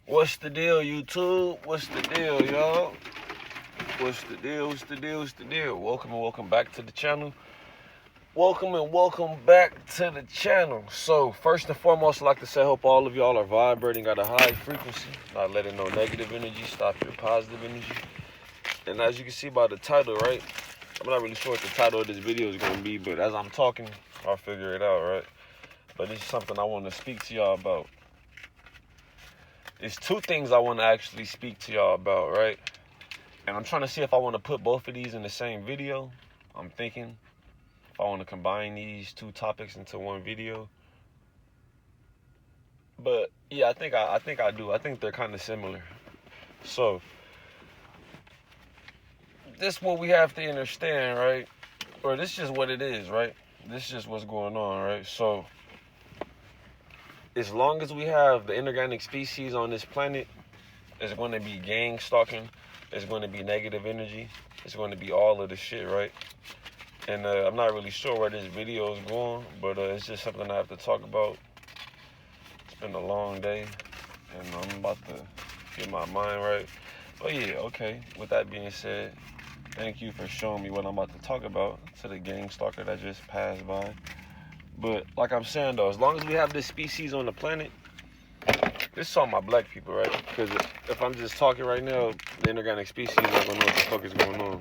What's the deal, YouTube? What's the deal, y'all? What's the deal? Welcome and welcome back to the channel. Welcome back to the channel. So, first and foremost, I'd like to say, I hope all of y'all are vibrating at a high frequency, not letting no negative energy stop your positive energy. And as you can see by the title, right? I'm not really sure what the title of this video is going to be, but as I'm talking, I'll figure it out, right? But this is something I want to speak to y'all about. It's two things I want to actually speak to y'all about, right? And I'm trying to see if I want to put both of these in the same video. I'm thinking if I want to combine these two topics into one video. But yeah, I think I do. I think they're kind of similar. So this is what we have to understand, right? Or this is just what it is, right? This is just what's going on, right? So as long as we have the inorganic species on this planet, it's going to be gang stalking. It's going to be negative energy. It's going to be all of the shit, right? And I'm not really sure where this video is going, but it's just something I have to talk about. It's been a long day, and I'm about to get my mind right. But yeah, okay. With that being said, thank you for showing me what I'm about to talk about to the gang stalker that just passed by. But like I'm saying, though, as long as we have this species on the planet, this is all my black people, right? Because if I'm just talking right now, the inorganic species not gonna know what the fuck is going on.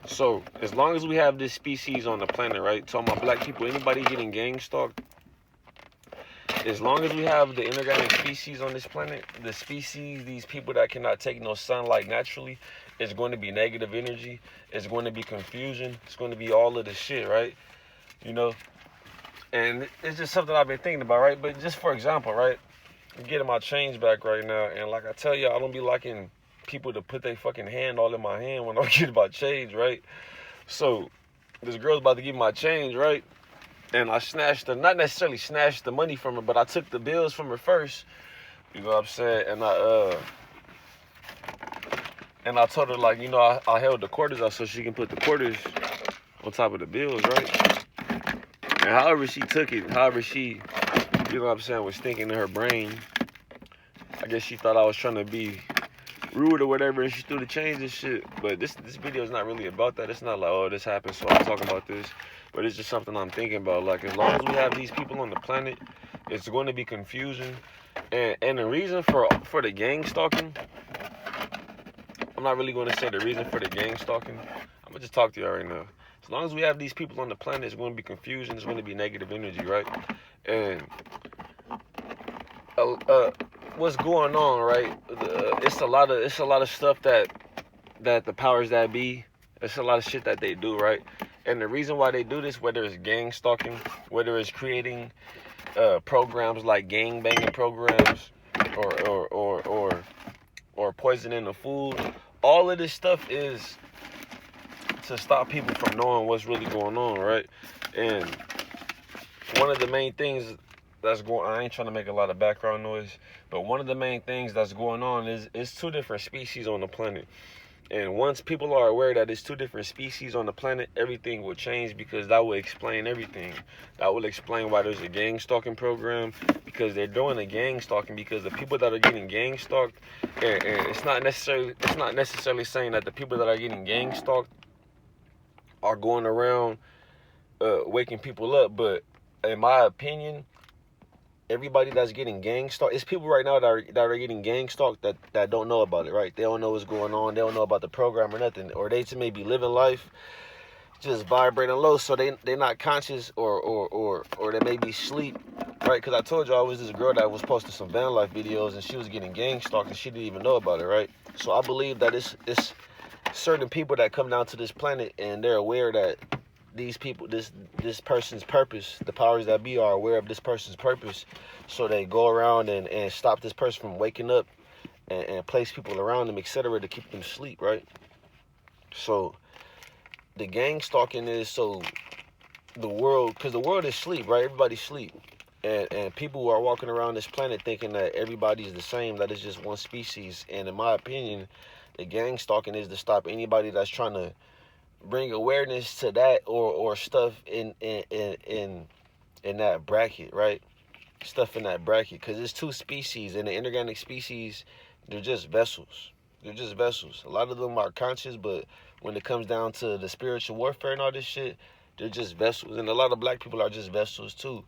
So as long as we have this species on the planet, right? To all my black people, anybody getting gang stalked, as long as we have the inorganic species on this planet, the species, these people that cannot take no sunlight naturally, it's going to be negative energy. It's going to be confusion. It's going to be all of this shit, right? You know? And it's just something I've been thinking about, right? But just for example, right? I'm getting my change back right now, and like I tell you, I don't be liking people to put their fucking hand all in my hand when I'm getting my change, right? So this girl's about to give me my change, right? And I snatched her, not necessarily snatched the money from her, but I took the bills from her first. You know what I'm saying? And I told her, like, you know, I held the quarters out so she can put the quarters on top of the bills, right? And however she took it, however she, you know what I'm saying, was thinking in her brain, I guess she thought I was trying to be rude or whatever, and she threw the change and shit. But this video is not really about that. It's not like, oh, this happened, so I'm talking about this. But it's just something I'm thinking about. Like, as long as we have these people on the planet, it's going to be confusion. And the reason for the gang stalking, I'm not really going to say the reason for the gang stalking. I'm going to just talk to y'all right now. As long as we have these people on the planet, it's going to be confusion. It's going to be negative energy, right? And what's going on, right? It's a lot of stuff that the powers that be. It's a lot of shit that they do, right? And the reason why they do this, whether it's gang stalking, whether it's creating programs like gang banging programs, or poisoning the food, all of this stuff is to stop people from knowing what's really going on, right? And one of the main things that's going, I ain't trying to make a lot of background noise, but one of the main things that's going on is two different species on the planet. And once people are aware that it's two different species on the planet, everything will change, because that will explain everything. That will explain why there's a gang stalking program, because they're doing a gang stalking because the people that are getting gang stalked, and it's not necessarily saying that the people that are getting gang stalked are going around waking people up, but in my opinion, everybody that's getting gang stalked, it's people right now that are getting gang stalked that don't know about it, right? They don't know what's going on. They don't know about the program or nothing. Or they just may be living life just vibrating low, so they're not conscious, or they may be asleep, right? Because I told you I was this girl that was posting some van life videos, and she was getting gang stalked, and she didn't even know about it, right? So I believe that it's certain people that come down to this planet, and they're aware that these people, this person's purpose, the powers that be are aware of this person's purpose, so they go around and stop this person from waking up, and place people around them, etc., to keep them asleep, right? So the gang stalking is so the world, because the world is asleep, right? Everybody's asleep, and people are walking around this planet thinking that everybody's the same, that it's just one species. And in my opinion, the gang stalking is to stop anybody that's trying to bring awareness to that or stuff in that bracket, right? stuff in that bracket, because it's two species, and the inorganic species, they're just vessels. They're just vessels. A lot of them are conscious, but when it comes down to the spiritual warfare and all this shit, they're just vessels. And a lot of black people are just vessels too.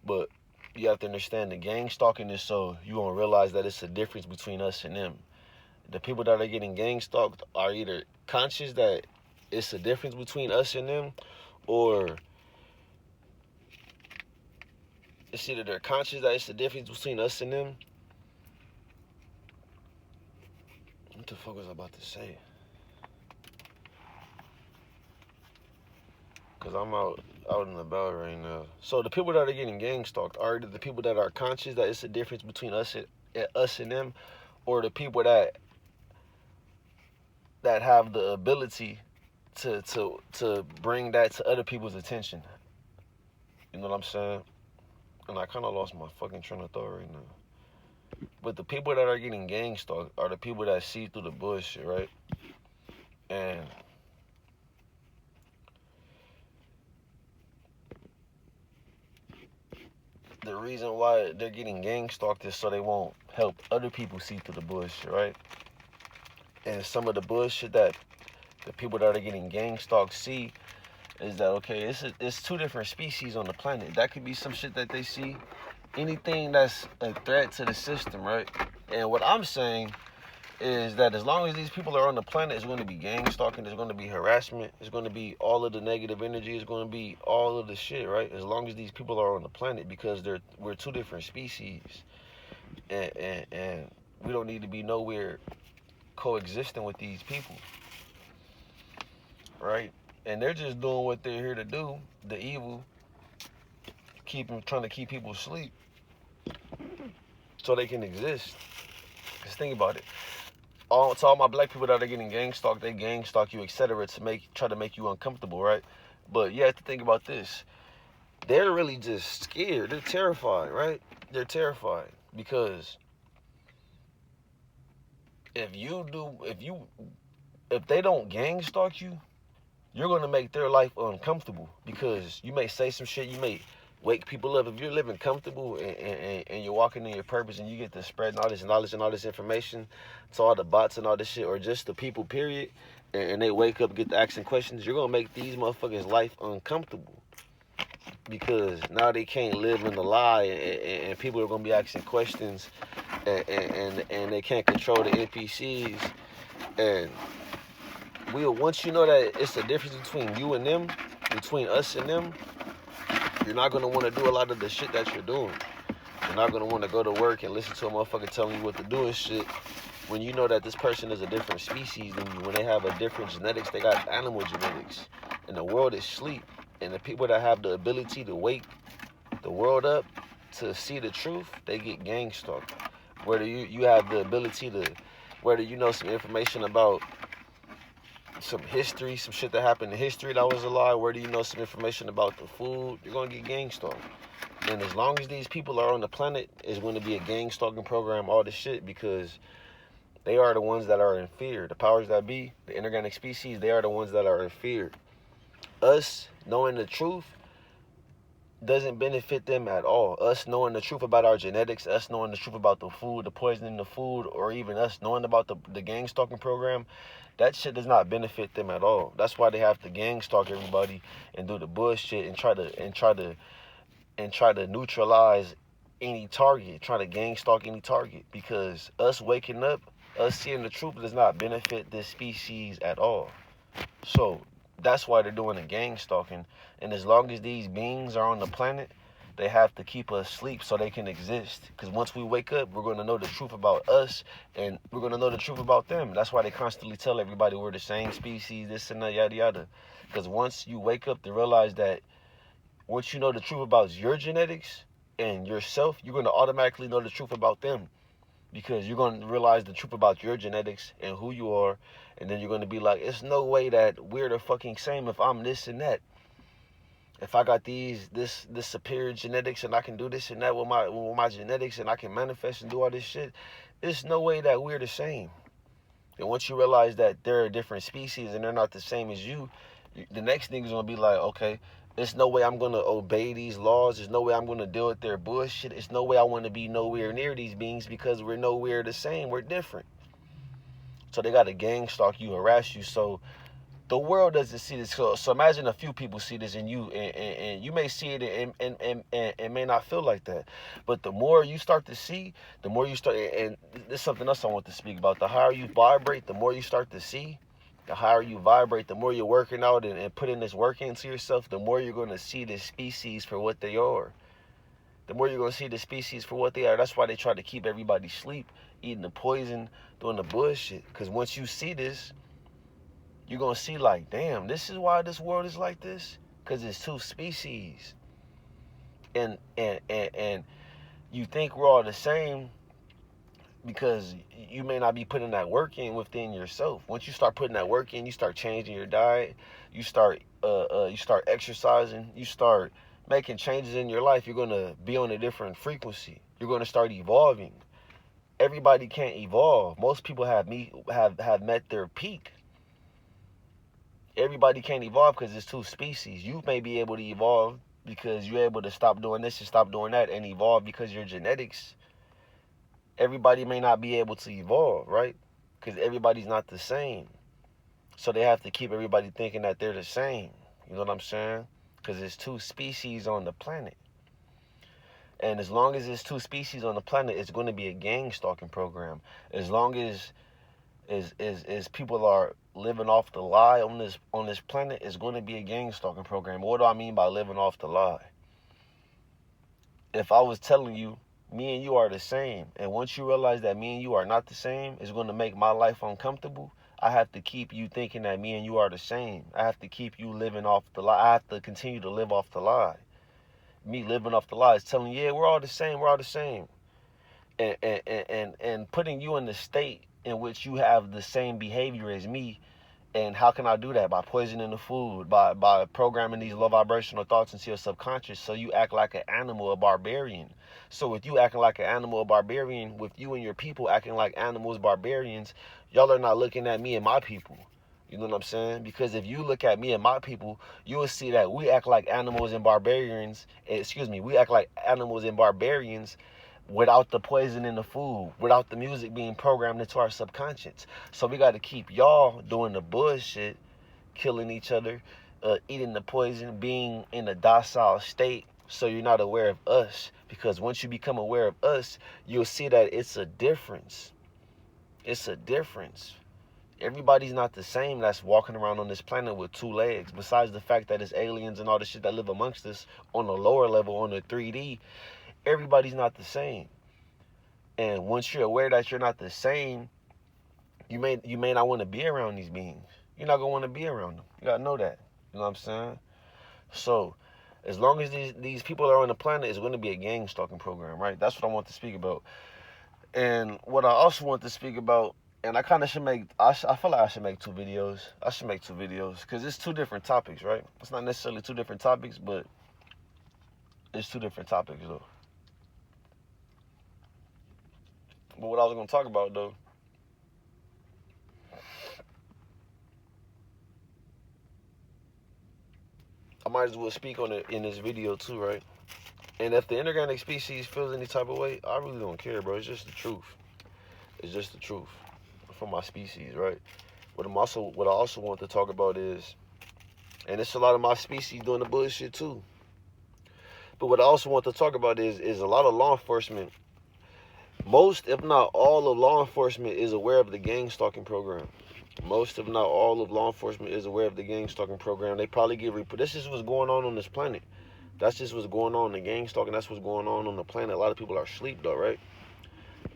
But you have to understand, the gang stalking is so you won't realize that it's a difference between us and them. The people that are getting gang stalked are either conscious that it's a difference between us and them, or it's either they're conscious that it's the difference between us and them. What the fuck was I about to say? Because I'm out and about right now. So the people that are getting gang stalked are either the people that are conscious that it's the difference between us and them, or the people that have the ability to bring that to other people's attention. You know what I'm saying? And I kind of lost my fucking train of thought right now. But the people that are getting gang stalked are the people that see through the bullshit, right? And the reason why they're getting gang stalked is so they won't help other people see through the bullshit, right? And some of the bullshit that the people that are getting gang stalked see is that, okay, it's two different species on the planet. That could be some shit that they see. Anything that's a threat to the system, right? And what I'm saying is that as long as these people are on the planet, it's going to be gang stalking, there's going to be harassment, it's going to be all of the negative energy, it's going to be all of the shit, right? As long as these people are on the planet, because we're two different species, and we don't need to be nowhere coexisting with these people, right? And they're just doing what they're here to do, the evil, trying to keep people asleep so they can exist. Because think about it. To all my black people that are getting gang stalked, they gang stalk you, etc., to try to make you uncomfortable, right? But you have to think about this. They're really just scared. They're terrified, right? They're terrified because if they don't gang stalk you, you're gonna make their life uncomfortable, because you may say some shit, you may wake people up. If you're living comfortable and you're walking in your purpose, and you get to spreading all this knowledge and all this information to all the bots and all this shit, or just the people, period, and they wake up, get to asking questions, you're gonna make these motherfuckers' life uncomfortable, because now they can't live in the lie, and people are gonna be asking questions, and they can't control the NPCs. And once you know that it's the difference between you and them, between us and them, you're not going to want to do a lot of the shit that you're doing. You're not going to want to go to work and listen to a motherfucker telling you what to do and shit, when you know that this person is a different species than you. When they have a different genetics, they got animal genetics. And the world is sleep. And the people that have the ability to wake the world up to see the truth, they get gang stalked. Whether you have the ability to, whether you know some information about some history, some shit that happened in history that was a lie, where do you know some information about the food, you're going to get gang stalked. And as long as these people are on the planet, it's going to be a gang stalking program, all this shit, because they are the ones that are in fear. The powers that be, the inorganic species, they are the ones that are in fear. Us knowing the truth doesn't benefit them at all. Us knowing the truth about our genetics, us knowing the truth about the food, the poison in the food, or even us knowing about the gang stalking program, that shit does not benefit them at all. That's why they have to gang stalk everybody and do the bullshit and try to neutralize any target, try to gang stalk any target, because us waking up, us seeing the truth does not benefit this species at all. So that's why they're doing the gang stalking. And as long as these beings are on the planet, they have to keep us asleep so they can exist. Because once we wake up, we're going to know the truth about us, and we're going to know the truth about them. That's why they constantly tell everybody we're the same species, this and that, yada, yada. Because once you wake up to realize that, once you know the truth about your genetics and yourself, you're going to automatically know the truth about them. Because you're going to realize the truth about your genetics and who you are. And then you're going to be like, it's no way that we're the fucking same if I'm this and that. If I got this superior genetics and I can do this and that with my genetics, and I can manifest and do all this shit, there's no way that we're the same. And once you realize that they're a different species and they're not the same as you, the next thing is going to be like, okay, There's no way I'm going to obey these laws. There's no way I'm going to deal with their bullshit. There's no way I want to be nowhere near these beings because we're nowhere the same. We're different. So they got to gang stalk you, harass you. So the world doesn't see this. So imagine a few people see this and you may see it and may not feel like that. But the more you start to see, the more you start, and this is something else I want to speak about. The higher you vibrate, the more you start to see. The higher you vibrate, the more you're working out and putting this work into yourself, the more you're going to see this species for what they are. The more you're going to see the species for what they are. That's why they try to keep everybody asleep, eating the poison, doing the bullshit. Because once you see this, you're going to see like, damn, this is why this world is like this? Because it's two species. And you think we're all the same because you may not be putting that work in within yourself. Once you start putting that work in, you start changing your diet, you start exercising, you start making changes in your life, you're going to be on a different frequency. You're going to start evolving. Everybody can't evolve. Most people have met their peak. Everybody can't evolve because it's two species. You may be able to evolve because you're able to stop doing this and stop doing that and evolve because your genetics. Everybody may not be able to evolve, right? Because everybody's not the same. So they have to keep everybody thinking that they're the same. You know what I'm saying? Because there's two species on the planet. And as long as there's two species on the planet, it's going to be a gang stalking program. As long as people are living off the lie on this planet, it's going to be a gang stalking program. What do I mean by living off the lie? If I was telling you, me and you are the same, and once you realize that me and you are not the same, it's going to make my life uncomfortable. I have to keep you thinking that me and you are the same. I have to keep you living off the lie. I have to continue to live off the lie. Me living off the lie is telling you, yeah, we're all the same. We're all the same. And putting you in the state in which you have the same behavior as me. And how can I do that? By poisoning the food, by programming these low vibrational thoughts into your subconscious so you act like an animal, a barbarian. So with you acting like an animal, a barbarian, with you and your people acting like animals, barbarians, y'all are not looking at me and my people. You know what I'm saying? Because if you look at me and my people, you will see that we act like animals and barbarians. We act like animals and barbarians without the poison in the food, without the music being programmed into our subconscious. So we got to keep y'all doing the bullshit, killing each other, eating the poison, being in a docile state so you're not aware of us. Because once you become aware of us, you'll see that it's a difference. It's a difference. Everybody's not the same that's walking around on this planet with two legs. Besides the fact that it's aliens and all the shit that live amongst us on the lower level, on the 3D, everybody's not the same. And once you're aware that you're not the same, you may not want to be around these beings. You're not gonna want to be around them. You gotta know that. You know what I'm saying? So as long as these people are on the planet, it's gonna be a gang stalking program, right? That's what I want to speak about. And what I also want to speak about, and I kind of should make, I feel like I should make two videos. I should make two videos because it's two different topics, right? It's not necessarily two different topics, but it's two different topics though. But what I was gonna talk about though, I might as well speak on it in this video too, right? And if the inorganic species feels any type of way, I really don't care, bro. It's just the truth. It's just the truth for my species, right? What I also want to talk about is, and it's a lot of my species doing the bullshit too. But what I also want to talk about is a lot of law enforcement. Most, if not all, of law enforcement is aware of the gang stalking program. Most, if not all, of law enforcement is aware of the gang stalking program. They probably get this is what's going on this planet. That's just what's going on in the gang stalking. That's what's going on the planet. A lot of people are asleep though, right?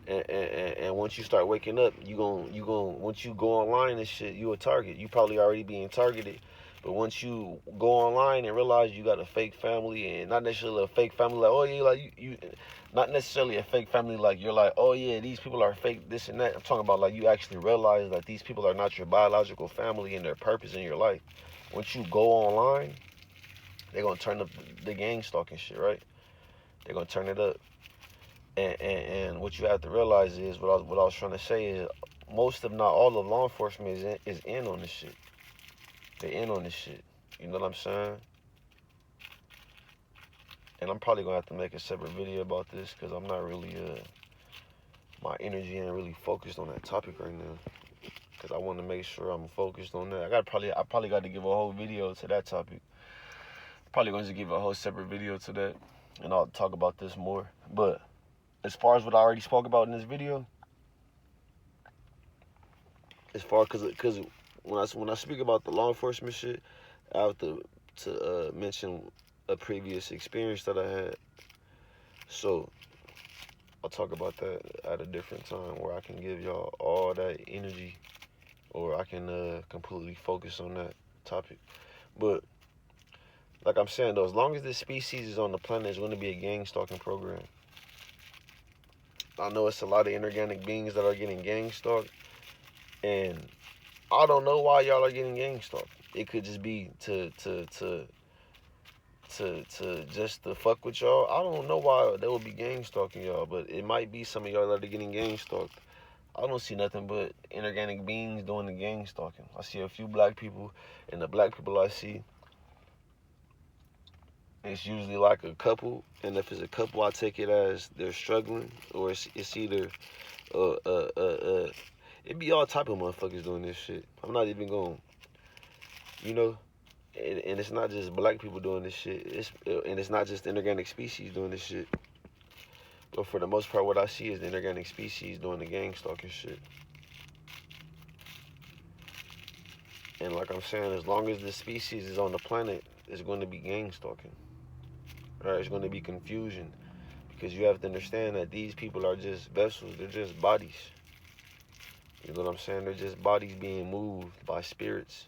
And once you start waking up, once you go online and shit, you a target. You probably already being targeted. But once you go online and realize you got a fake family, and not necessarily a fake family like, oh yeah, like you not necessarily a fake family like you're like, oh yeah, these people are fake, this and that. I'm talking about like you actually realize that these people are not your biological family and their purpose in your life. Once you go online, they're gonna turn up the gang stalking shit, right? They're gonna turn it up. And what you have to realize is what I was trying to say is most, if not all, of law enforcement is in on this shit. They in on this shit. You know what I'm saying? And I'm probably gonna have to make a separate video about this because I'm not really my energy ain't really focused on that topic right now. Because I want to make sure I'm focused on that. I probably got to give a whole video to that topic. Probably going to give a whole separate video to that, and I'll talk about this more. But as far as what I already spoke about in this video, as far because when I speak about the law enforcement shit, I have to mention a previous experience that I had. So I'll talk about that at a different time where I can give y'all all that energy, or I can completely focus on that topic. But like I'm saying though, as long as this species is on the planet, it's going to be a gang stalking program. I know it's a lot of inorganic beings that are getting gang stalked, and I don't know why y'all are getting gang stalked. It could just be to just to fuck with y'all. I don't know why they would be gang stalking y'all, but it might be some of y'all that are getting gang stalked. I don't see nothing but inorganic beings doing the gang stalking. I see a few black people, and the black people I see, it's usually like a couple, and if it's a couple, I take it as they're struggling, or it's either it be all type of motherfuckers doing this shit. I'm not even going, you know, and it's not just black people doing this shit. It's not just inorganic species doing this shit. But for the most part, what I see is the inorganic species doing the gang stalking shit. And like I'm saying, as long as the species is on the planet, it's going to be gang stalking. Right? It's going to be confusion. Because you have to understand that these people are just vessels. They're just bodies. You know what I'm saying? They're just bodies being moved by spirits.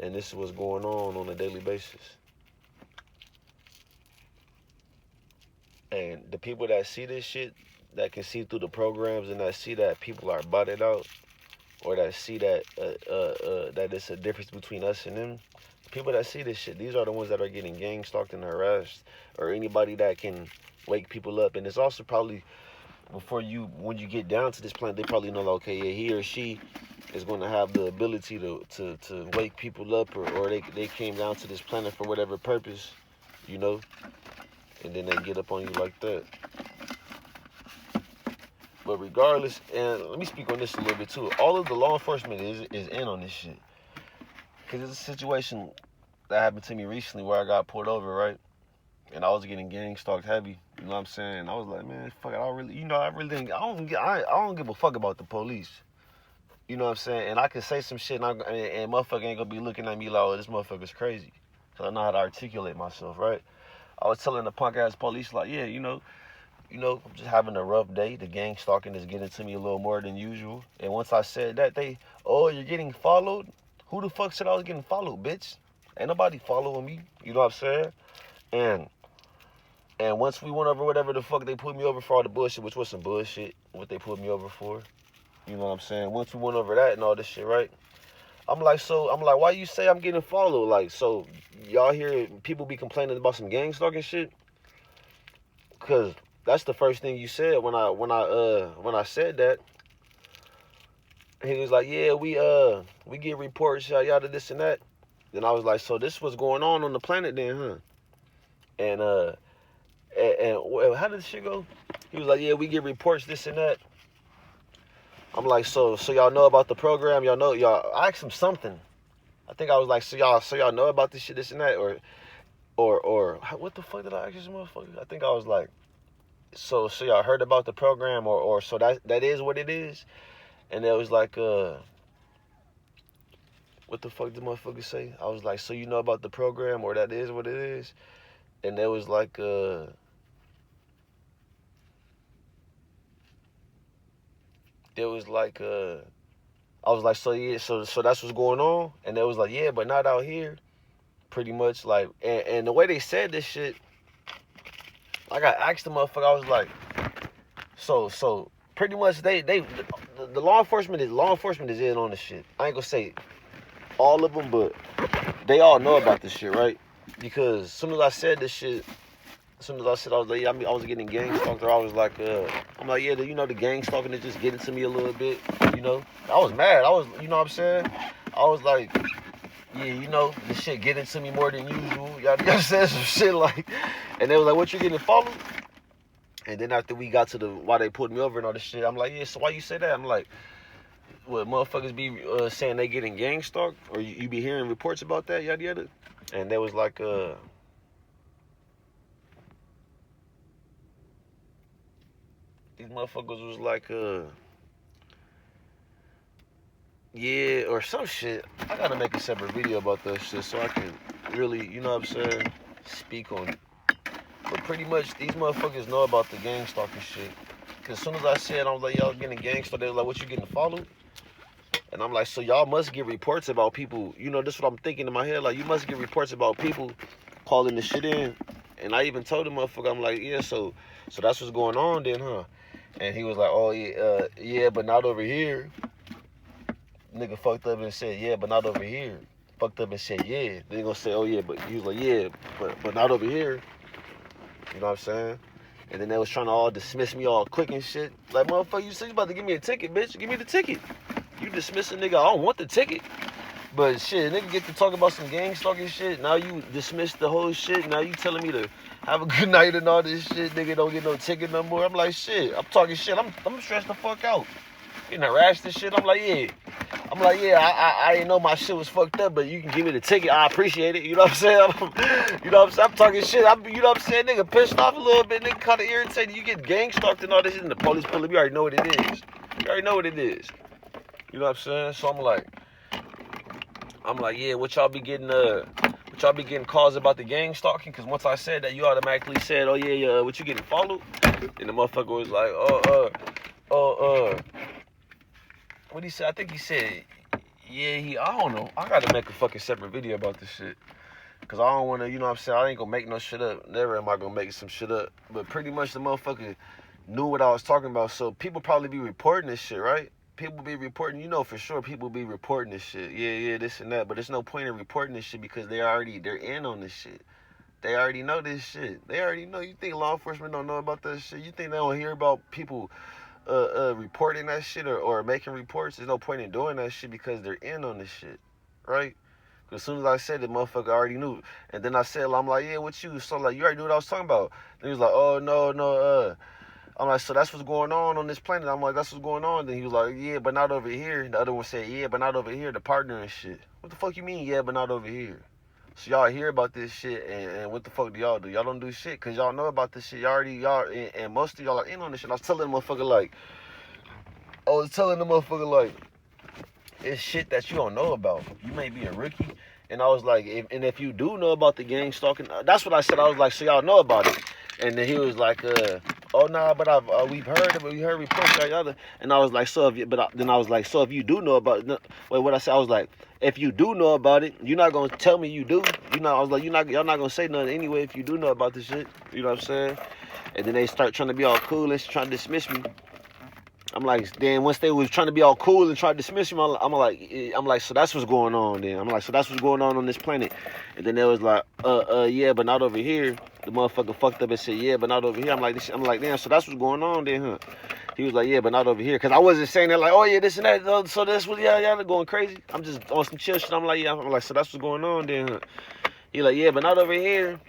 And this is what's going on a daily basis. And the people that see this shit, that can see through the programs and that see that people are butted out, or that see that that it's a difference between us and them, people that see this shit, these are the ones that are getting gang stalked and harassed, or anybody that can wake people up. And it's also probably, when you get down to this planet, they probably know, like, okay, yeah, he or she is going to have the ability to wake people up, or they came down to this planet for whatever purpose, you know, and then they get up on you like that. But regardless, and let me speak on this a little bit too, all of the law enforcement is in on this shit. Because it's a situation that happened to me recently where I got pulled over, right? And I was getting gang stalked heavy. You know what I'm saying? I was like, man, fuck it. I don't give a fuck about the police. You know what I'm saying? And I can say some shit, and motherfucker ain't gonna be looking at me like, oh, this motherfucker's crazy. Because I know how to articulate myself, right? I was telling the punk ass police, like, yeah, you know, I'm just having a rough day. The gang stalking is getting to me a little more than usual. And once I said that, oh, you're getting followed? Who the fuck said I was getting followed, bitch? Ain't nobody following me. You know what I'm saying? And once we went over whatever the fuck they put me over for, all the bullshit, which was some bullshit, what they put me over for. You know what I'm saying? Once we went over that and all this shit, right? I'm like, why you say I'm getting followed? Like, so y'all hear people be complaining about some gang stalking shit? Cause that's the first thing you said when I said that. He was like, yeah, we get reports, yada, this and that. Then I was like, so this was going on the planet then, huh? And how did this shit go? He was like, yeah, we get reports, this and that. I'm like, so y'all know about the program? I asked him something. I think I was like, so y'all know about this shit, this and that, or what the fuck did I ask this motherfucker? I think I was like, so y'all heard about the program, or so that is what it is? And it was like, what the fuck did motherfucker say? I was like, so you know about the program, or that is what it is? And it was like, I was like, so yeah, so that's what's going on? And they was like, yeah, but not out here. Pretty much, like, and the way they said this shit, like, I asked the motherfucker, I was like, so pretty much the law enforcement is in on this shit. I ain't gonna say all of them, but they all know about this shit, right? Because as soon as I said this shit, I was like, yeah, I was getting gang stalked, or I was like, I'm like, yeah, the gang stalking is just getting to me a little bit, you know? I was mad. You know what I'm saying? I was like, yeah, you know, this shit getting to me more than usual. Y'all said some shit like, and they was like, what, you getting followed? And then after we got to the, why they pulled me over and all this shit, I'm like, yeah, so why you say that? I'm like, what, motherfuckers be saying they getting gang stalked? Or you be hearing reports about that, yada yada? And they was like, these motherfuckers was like, yeah, or some shit. I gotta make a separate video about that shit so I can really, you know what I'm saying, speak on it. But pretty much, these motherfuckers know about the gang stalking shit. Cause as soon as I said, I was like, y'all getting gang stalked, they was like, what, you getting followed? And I'm like, so y'all must get reports about people. You know, this is what I'm thinking in my head. Like, you must get reports about people calling this shit in. And I even told the motherfucker, I'm like, yeah, so that's what's going on then, huh? And he was like, oh, yeah, yeah, but not over here. Nigga fucked up and said, yeah, but not over here. Fucked up and said, yeah. Then he gonna say, oh, yeah, but he was like, yeah, but not over here. You know what I'm saying? And then they was trying to all dismiss me all quick and shit. Like, motherfucker, you said you about to give me a ticket, bitch. Give me the ticket. You dismiss a nigga, I don't want the ticket. But shit, nigga get to talk about some gang stalking shit. Now you dismiss the whole shit. Now you telling me to have a good night and all this shit. Nigga don't get no ticket no more. I'm like, shit, I'm talking shit. I'm stressed the fuck out. Getting harassed and shit. I'm like, yeah. I didn't know my shit was fucked up, but you can give me the ticket. I appreciate it. You know what I'm saying? You know what I'm saying? I'm talking shit. You know what I'm saying? Nigga pissed off a little bit. Nigga kind of irritated. You get gang stalked and all this shit, and the police pull up. You already know what it is. You already know what it is. You know what I'm saying? So I'm like, yeah, what y'all be getting calls about the gang stalking? Because once I said that, you automatically said, oh yeah, what you getting followed? And the motherfucker was like, what he said? I think he said, yeah, I don't know. I gotta make a fucking separate video about this shit. Cause I don't wanna, you know what I'm saying? I ain't gonna make no shit up. Never am I gonna make some shit up. But pretty much the motherfucker knew what I was talking about. So people probably be reporting this shit, right? People be reporting, you know for sure people be reporting this shit. Yeah, this and that. But there's no point in reporting this shit because they're in on this shit. They already know this shit. They already know. You think law enforcement don't know about that shit? You think they don't hear about people reporting that shit or making reports? There's no point in doing that shit because they're in on this shit, right? As soon as I said it, motherfucker already knew. And then I said, I'm like, yeah, what you? So like, you already knew what I was talking about. Then he was like, oh no. I'm like, so that's what's going on this planet. I'm like, that's what's going on. Then he was like, yeah, but not over here. The other one said, yeah, but not over here. The partner and shit. What the fuck you mean, yeah, but not over here? So y'all hear about this shit, and what the fuck do y'all do? Y'all don't do shit because y'all know about this shit. And most of y'all are in on this shit. I was telling the motherfucker like, it's shit that you don't know about. You may be a rookie. And I was like, if you do know about the gang stalking, that's what I said. I was like, so y'all know about it. And then he was like, oh nah, but we've heard of it. We heard reports like other. And I was like, so if you do know about it, wait, what I said? I was like, if you do know about it, you're not gonna tell me you do. You know, I was like, y'all not gonna say nothing anyway if you do know about this shit. You know what I'm saying? And then they start trying to be all cool and trying to dismiss me. I'm like, then once they was trying to be all cool and try to dismiss him, I'm like, so that's what's going on then. I'm like, so that's what's going on this planet. And then they was like, yeah, but not over here. The motherfucker fucked up and said, yeah, but not over here. I'm like, damn, so that's what's going on then, huh? He was like, yeah, but not over here. Cause I wasn't saying that like, oh yeah, this and that. So that's what y'all going crazy. I'm just on some chill shit. I'm like, yeah, so that's what's going on then, huh? He like, yeah, but not over here.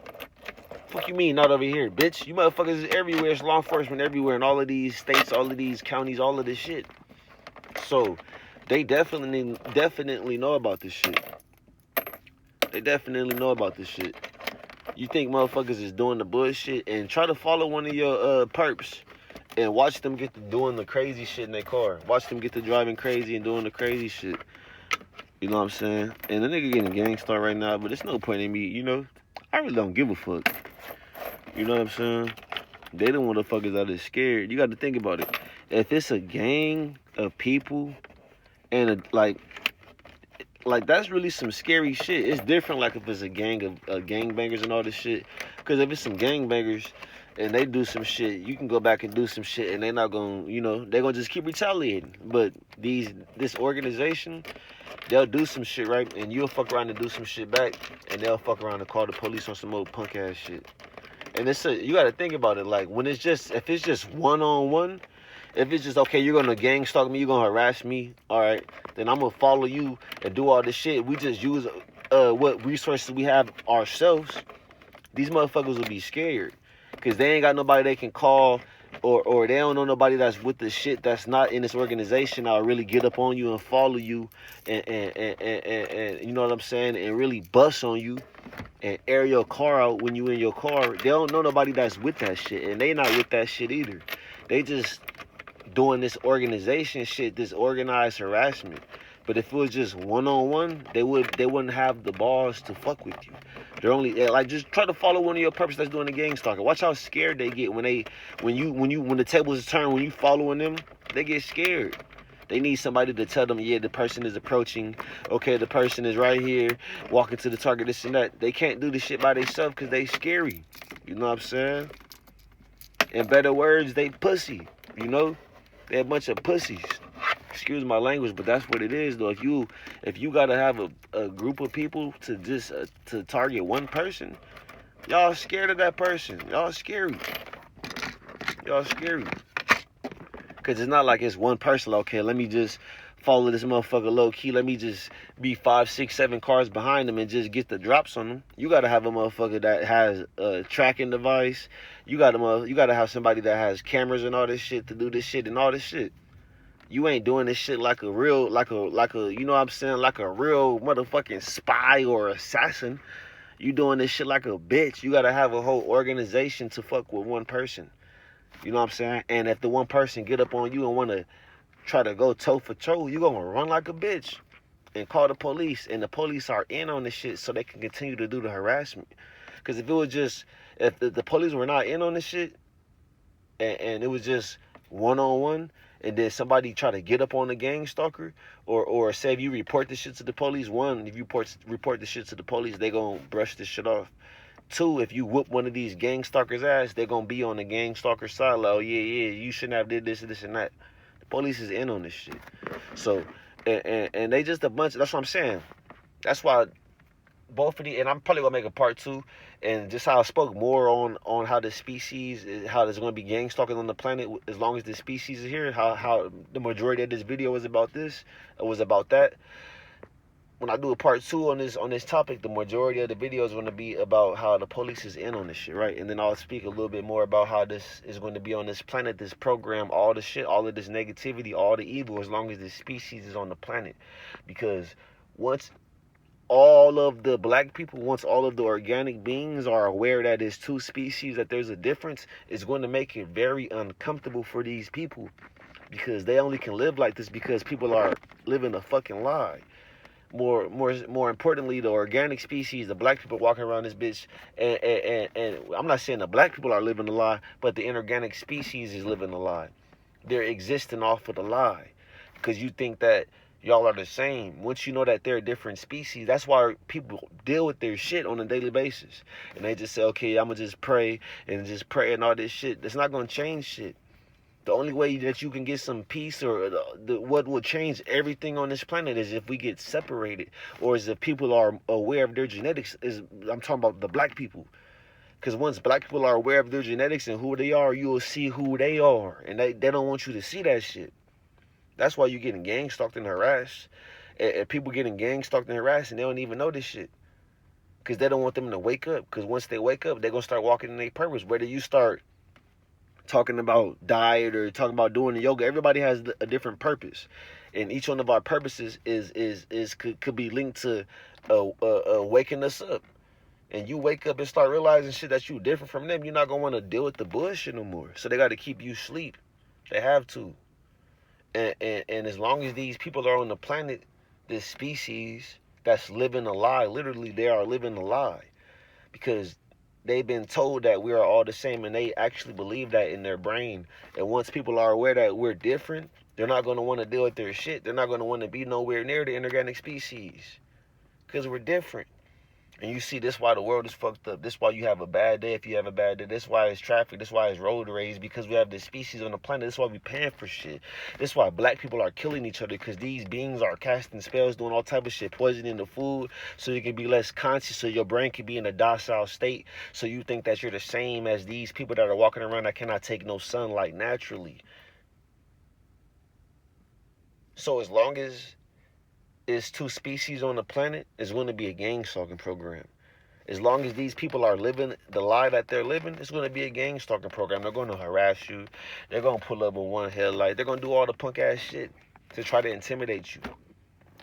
Fuck you mean not over here, bitch? You motherfuckers is everywhere. It's law enforcement everywhere in all of these states, all of these counties, all of this shit. So they definitely know about this shit. They definitely know about this shit. You think motherfuckers is doing the bullshit and try to follow one of your perps and watch them get to doing the crazy shit in their car. Watch them get to driving crazy and doing the crazy shit. You know what I'm saying? And the nigga getting gangstar right now, but there's no point in me, you know? I really don't give a fuck. You know what I'm saying? They the motherfuckers that is scared. You got to think about it. If it's a gang of people and like that's really some scary shit. It's different like if it's a gang of gangbangers and all this shit. Because if it's some gangbangers and they do some shit, you can go back and do some shit and they're not going to, you know, they're going to just keep retaliating. But this organization, they'll do some shit, right? And you'll fuck around and do some shit back and they'll fuck around and call the police on some old punk ass shit. And you got to think about it. Like, if it's just one-on-one, if it's just, okay, you're going to gang stalk me, you're going to harass me, all right, then I'm going to follow you and do all this shit. We just use what resources we have ourselves, these motherfuckers will be scared because they ain't got nobody they can call, or they don't know nobody that's with the shit that's not in this organization that'll really get up on you and follow you and you know what I'm saying, and really bust on you and air your car out when you in your car. They don't know nobody that's with that shit, and they not with that shit either. They just doing this organization shit, this organized harassment. But if it was just one-on-one, they wouldn't have the balls to fuck with you. They're only like, just try to follow one of your purpose that's doing the gang stalking. Watch how scared they get when the tables is turned, when you following them, they get scared. They need somebody to tell them, yeah, the person is approaching. Okay, the person is right here, walking to the target, this and that. They can't do this shit by themselves because they scary. You know what I'm saying? In better words, they pussy. You know? They're a bunch of pussies. Excuse my language, but that's what it is, though. If you gotta have a group of people to just to target one person, y'all scared of that person. Y'all scary. Y'all scary. Cause it's not like it's one person. Okay, let me just follow this motherfucker low key. Let me just be 5, 6, 7 cars behind them and just get the drops on them. You gotta have a motherfucker that has a tracking device. You gotta have somebody that has cameras and all this shit to do this shit and all this shit. You ain't doing this shit like a real, like a, you know what I'm saying, like a real motherfucking spy or assassin. You doing this shit like a bitch. You gotta have a whole organization to fuck with one person. You know what I'm saying? And if the one person get up on you and wanna try to go toe for toe, you gonna run like a bitch and call the police. And the police are in on this shit so they can continue to do the harassment. Because if it was just, if the police were not in on this shit, and it was just one-on-one, and then somebody try to get up on the gang stalker, or say if you report the shit to the police, one, if you report the shit to the police, they gonna brush this shit off. Two, if you whoop one of these gang stalkers' ass, they're gonna be on the gang stalker side, like, oh yeah, you shouldn't have did this and this and that. The police is in on this shit. So, and they just a bunch, that's what I'm saying. That's why both of the, and I'm probably gonna make a part 2, and just how I spoke more on how the species, how there's gonna be gang stalking on the planet as long as the species is here. How the majority of this video was about this, it was about that. When I do a part 2 on this topic, the majority of the video is going to be about how the police is in on this shit, right? And then I'll speak a little bit more about how this is going to be on this planet, this program, all the shit, all of this negativity, all the evil, as long as this species is on the planet. Because once all of the black people, once all of the organic beings are aware that it's two species, that there's a difference, it's going to make it very uncomfortable for these people, because they only can live like this because people are living a fucking lie. More importantly, the organic species, the black people walking around this bitch, and I'm not saying the black people are living a lie, but the inorganic species is living a lie. They're existing off of the lie, because you think that y'all are the same. Once you know that they're a different species, that's why people deal with their shit on a daily basis, and they just say, okay, I'm gonna just pray and all this shit. That's not gonna change shit. The only way that you can get some peace, or what will change everything on this planet, is if we get separated, or is if people are aware of their genetics. I'm talking about the black people. Because once black people are aware of their genetics and who they are, you will see who they are. And they don't want you to see that shit. That's why you're getting gang stalked and harassed. And people getting gang stalked and harassed, and they don't even know this shit. Because they don't want them to wake up. Because once they wake up, they're going to start walking in their purpose. Whether you start talking about diet or talking about doing the yoga, everybody has a different purpose, and each one of our purposes could be linked to waking us up. And you wake up and start realizing shit that you different from them, you're not gonna want to deal with the bullshit no more. So they got to keep you asleep. They have to. And as long as these people are on the planet, this species that's living a lie, literally they are living a lie, because they've been told that we are all the same, and they actually believe that in their brain. And once people are aware that we're different, they're not going to want to deal with their shit. They're not going to want to be nowhere near the inorganic species, because we're different. And you see, this why the world is fucked up. This why you have a bad day if you have a bad day. This why it's traffic. This why it's road rage, because we have this species on the planet. This why we paying for shit. This why black people are killing each other, because these beings are casting spells, doing all type of shit, poisoning the food, so you can be less conscious, so your brain can be in a docile state, so you think that you're the same as these people that are walking around that cannot take no sunlight naturally. So as long as is two species on the planet, it's going to be a gang stalking program. As long as these people are living the lie that they're living, it's going to be a gang stalking program. They're going to harass you. They're going to pull up with one headlight. They're going to do all the punk ass shit to try to intimidate you.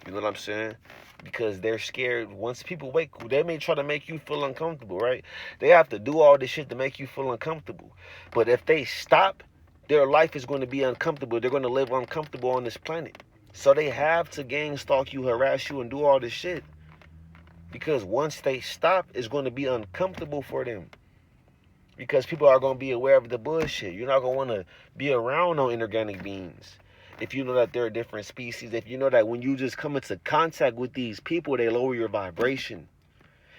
You know what I'm saying? Because they're scared. Once people wake, they may try to make you feel uncomfortable, right? They have to do all this shit to make you feel uncomfortable. But if they stop, their life is going to be uncomfortable. They're going to live uncomfortable on this planet. So they have to gang stalk you, harass you, and do all this shit. Because once they stop, it's going to be uncomfortable for them. Because people are going to be aware of the bullshit. You're not going to want to be around no inorganic beings. If you know that they're a different species, if you know that when you just come into contact with these people, they lower your vibration.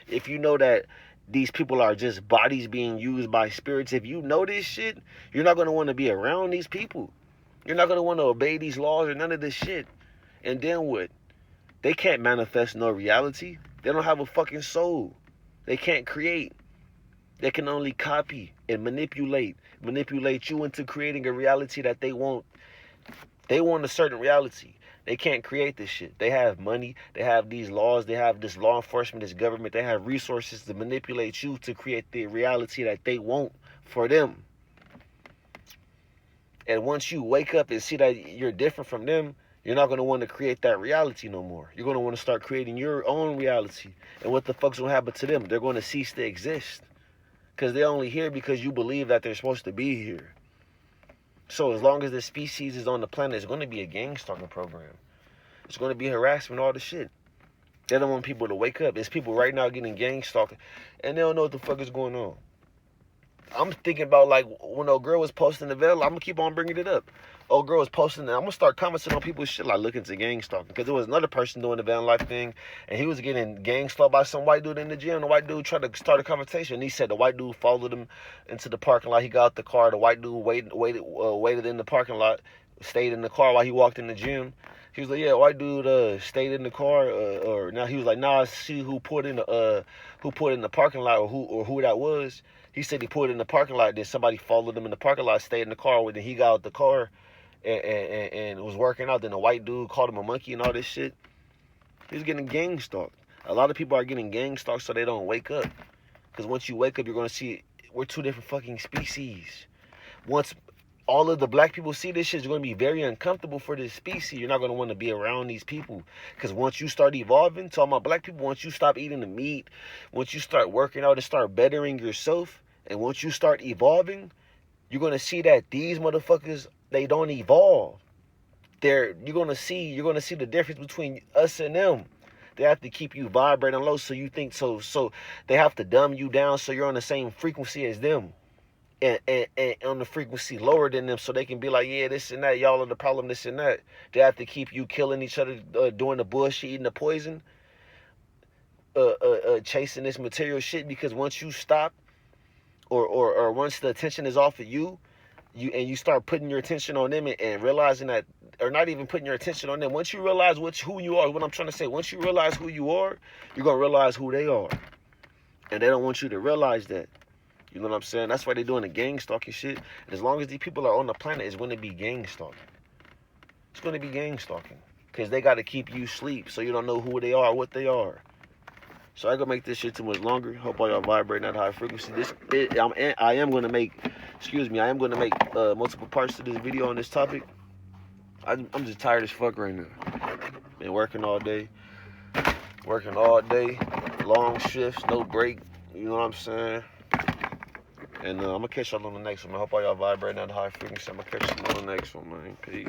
If you know that these people are just bodies being used by spirits, if you know this shit, you're not going to want to be around these people. You're not going to want to obey these laws or none of this shit. And then what? They can't manifest no reality. They don't have a fucking soul. They can't create. They can only copy and manipulate you into creating a reality that they want. They want a certain reality. They can't create this shit. They have money. They have these laws. They have this law enforcement, this government. They have resources to manipulate you to create the reality that they want for them. And once you wake up and see that you're different from them, you're not going to want to create that reality no more. You're going to want to start creating your own reality. And what the fuck's going to happen to them? They're going to cease to exist. Because they're only here because you believe that they're supposed to be here. So as long as the species is on the planet, it's going to be a gang stalking program. It's going to be harassment, all the shit. They don't want people to wake up. There's people right now getting gang stalking, and they don't know what the fuck is going on. I'm thinking about, like, when old girl was posting the veil, I'm going to keep on bringing it up. Old girl was posting, and I'm going to start commenting on people's shit, like, looking to gang stalking. Because there was another person doing the van life thing, and he was getting gang stalked by some white dude in the gym. The white dude tried to start a conversation. And he said the white dude followed him into the parking lot. He got out the car. The white dude waited in the parking lot, stayed in the car while he walked in the gym. He was like, yeah, white dude stayed in the car, or now he was like, nah, I see who put in the parking lot, or who that was. He said he put it in the parking lot. Then somebody followed him in the parking lot, stayed in the car. Then he got out the car and was working out. Then the white dude called him a monkey and all this shit. He was getting gang stalked. A lot of people are getting gang stalked so they don't wake up. Because once you wake up, you're going to see we're two different fucking species. Once all of the black people see this shit, it's going to be very uncomfortable for this species. You're not going to want to be around these people. Because once you start evolving, talking about black people, once you stop eating the meat, once you start working out and start bettering yourself, and once you start evolving, you're going to see that these motherfuckers, they don't evolve. You're going to see the difference between us and them. They have to keep you vibrating low so you think so they have to dumb you down so you're on the same frequency as them. And on the frequency lower than them so they can be like, yeah, this and that, y'all are the problem, this and that. They have to keep you killing each other, doing the bullshit, eating the poison, chasing this material shit, because once you stop or once the attention is off of you you start putting your attention on them and realizing that, or not even putting your attention on them, once you realize who you are, what I'm trying to say, once you realize who you are, you're going to realize who they are. And they don't want you to realize that. You know what I'm saying? That's why they're doing the gang stalking shit. And as long as these people are on the planet, it's going to be gang stalking. It's going to be gang stalking. Because they got to keep you asleep so you don't know who they are, what they are. So I ain't gonna make this shit too much longer. Hope all y'all vibrating at high frequency. I am gonna make multiple parts to this video on this topic. I'm just tired as fuck right now. Been working all day, long shifts, no break. You know what I'm saying? And I'm gonna catch y'all on the next one. I hope all y'all vibrating at high frequency. I'm gonna catch y'all on the next one, man. Peace.